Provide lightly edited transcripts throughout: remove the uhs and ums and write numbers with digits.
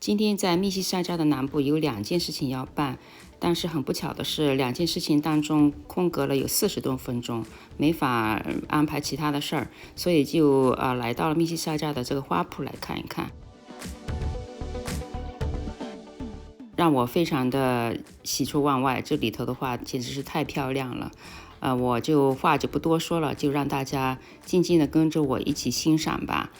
今天在密西沙加的南部有2件事情要办，但是很不巧的是，2件事情当中空格了有40多分钟，没法安排其他的事儿，所以就来到了密西沙加的这个花圃来看一看，让我非常的喜出望外。这里头的话简直是太漂亮了，我就话就不多说了，就让大家静静的跟着我一起欣赏吧。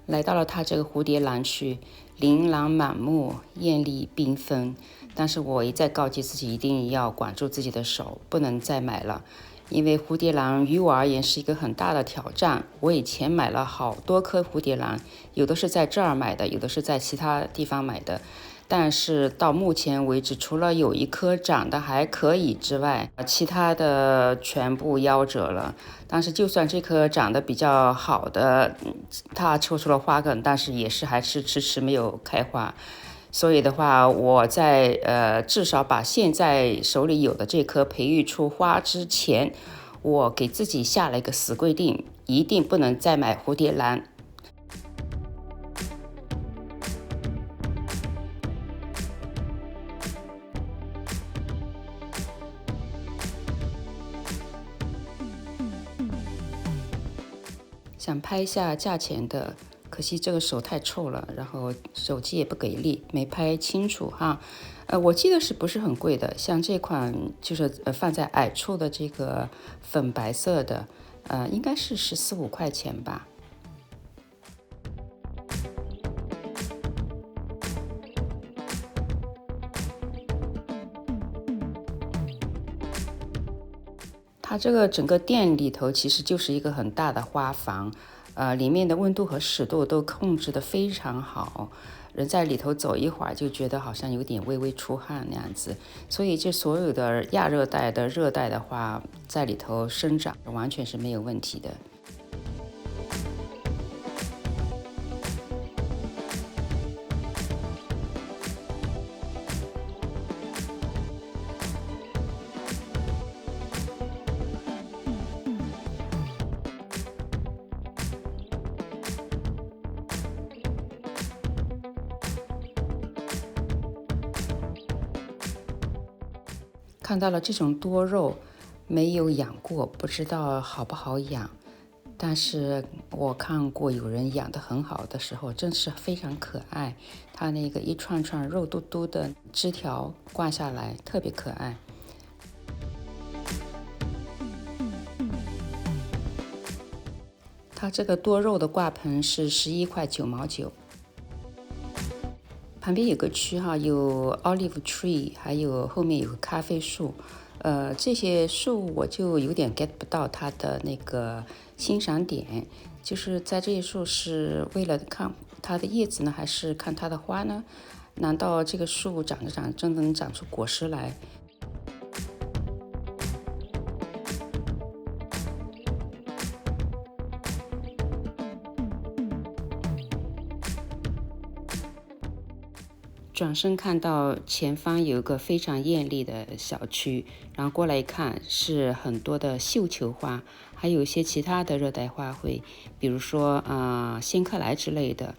来到了它这个蝴蝶兰区，琳琅满目，艳丽缤纷。但是我一再告诫自己，一定要管住自己的手，不能再买了。因为蝴蝶兰于我而言是一个很大的挑战。我以前买了好多颗蝴蝶兰，有的是在这儿买的，有的是在其他地方买的。但是到目前为止，除了有一颗长得还可以之外，其他的全部夭折了。但是就算这颗长得比较好的，它抽出了花梗，但是也是还是迟迟没有开花。所以的话，我在至少把现在手里有的这颗培育出花之前，我给自己下了一个死规定，一定不能再买蝴蝶兰。想拍一下价钱的，可惜这个手太臭了，然后手机也不给力，没拍清楚哈。我记得是不是很贵的？像这款就是放在矮处的这个粉白色的，应该是14、15块钱吧。它这个整个店里头其实就是一个很大的花房，里面的温度和湿度都控制得非常好，人在里头走一会儿就觉得好像有点微微出汗那样子，所以这所有的亚热带的、热带的花在里头生长完全是没有问题的。看到了这种多肉，没有养过，不知道好不好养。但是我看过有人养得很好的时候，真是非常可爱。它那个一串串肉嘟嘟的枝条挂下来，特别可爱。它这个多肉的挂盆是11块9毛9。旁边有个区哈，有 olive tree， 还有后面有个咖啡树，这些树我就有点 get 不到它的那个欣赏点，就是在这些树是为了看它的叶子呢，还是看它的花呢？难道这个树长着长真的能长出果实来？转身看到前方有一个非常艳丽的小区，然后过来一看是很多的绣球花，还有一些其他的热带花卉，比如说仙客来之类的。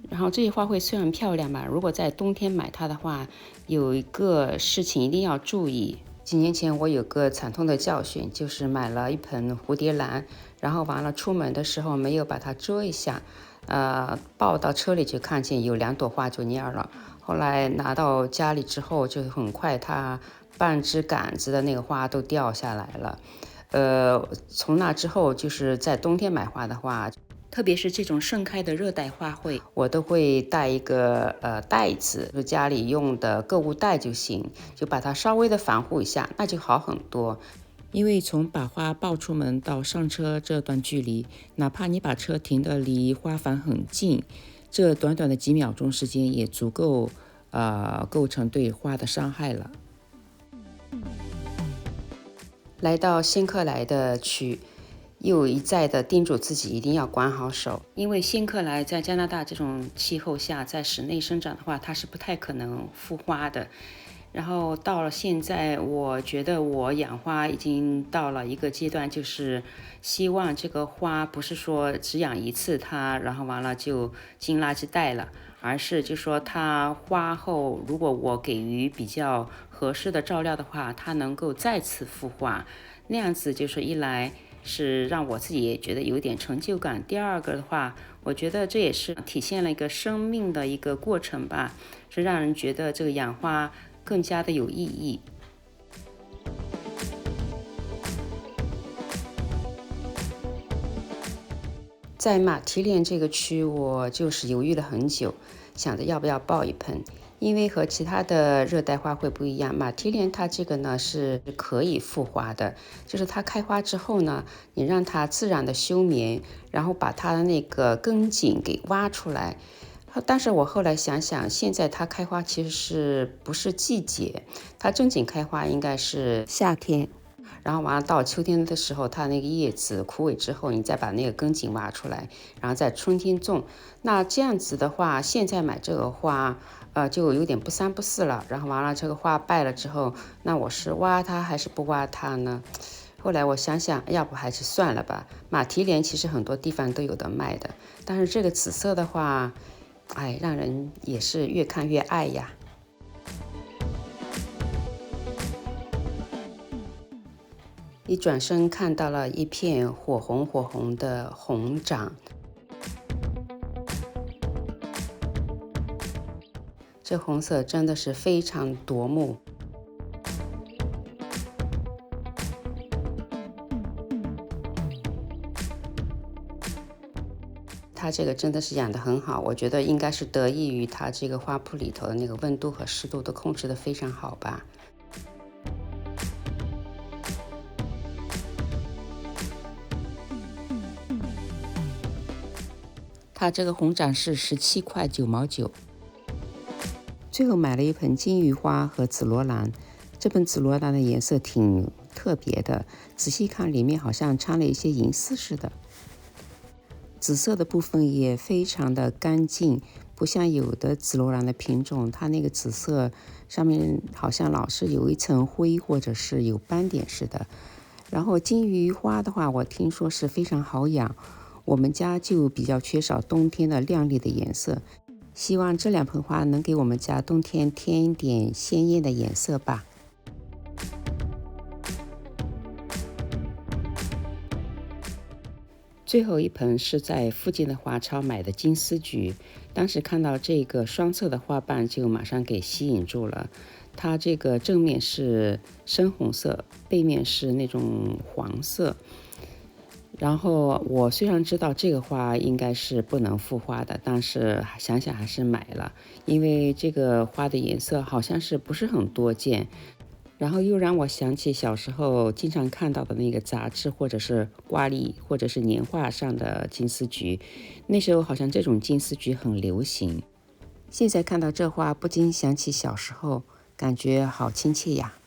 然后这些花卉虽然漂亮吧，如果在冬天买它的话，有一个事情一定要注意。几年前我有个惨痛的教训，就是买了一盆蝴蝶兰，然后完了出门的时候没有把它遮一下，抱到车里就看见有2朵花就蔫了。后来拿到家里之后，就很快它半只杆子的那个花都掉下来了。从那之后，就是在冬天买花的话，特别是这种盛开的热带花卉，我都会带一个袋子，就家里用的购物袋就行，就把它稍微的防护一下，那就好很多。因为从把花抱出门到上车这段距离，哪怕你把车停得离花房很近，这短短的几秒钟时间也足够构成对花的伤害了。来到仙客来的区，又一再的叮嘱自己一定要管好手，因为新克莱在加拿大这种气候下，在室内生长的话，它是不太可能复花的。然后到了现在，我觉得我养花已经到了一个阶段，就是希望这个花不是说只养一次它，然后完了就进垃圾袋了，而是就说它花后，如果我给予比较合适的照料的话，它能够再次复花。那样子就是一来是让我自己也觉得有点成就感，第二个的话，我觉得这也是体现了一个生命的一个过程吧，是让人觉得这个养花更加的有意义。在马蹄莲这个区，我就是犹豫了很久，想着要不要抱一盆。因为和其他的热带花卉不一样，马蹄莲它这个呢是可以复花的，就是它开花之后呢，你让它自然的休眠，然后把它的那个根茎给挖出来。但是我后来想想，现在它开花其实不是季节，它正经开花应该是夏天。然后完了到秋天的时候，它那个叶子枯萎之后，你再把那个根茎挖出来，然后在春天种。那这样子的话，现在买这个花，就有点不三不四了。然后完了这个花败了之后，那我是挖它还是不挖它呢？后来我想想，要不还是算了吧。马蹄莲其实很多地方都有的卖的，但是这个紫色的话，哎，让人也是越看越爱呀。一转身看到了一片火红火红的红掌，这红色真的是非常夺目。它这个真的是养得很好，我觉得应该是得益于它这个花圃里头的那个温度和湿度都控制得非常好吧。它这个红掌是17块9毛9。最后买了一盆金鱼花和紫罗兰，这盆紫罗兰的颜色挺特别的，仔细看里面好像掺了一些银丝似的。紫色的部分也非常的干净，不像有的紫罗兰的品种，它那个紫色上面好像老是有一层灰或者是有斑点似的。然后金鱼花的话，我听说是非常好养，我们家就比较缺少冬天的亮丽的颜色，希望这两盆花能给我们家冬天添一点鲜艳的颜色吧。最后一盆是在附近的花超买的金丝菊，当时看到这个双色的花瓣就马上给吸引住了。它这个正面是深红色，背面是那种黄色。然后我虽然知道这个花应该是不能复花的，但是想想还是买了，因为这个花的颜色好像是不是很多见。然后又让我想起小时候经常看到的那个杂志，或者是挂历，或者是年画上的金丝菊。那时候好像这种金丝菊很流行。现在看到这花，不禁想起小时候，感觉好亲切呀。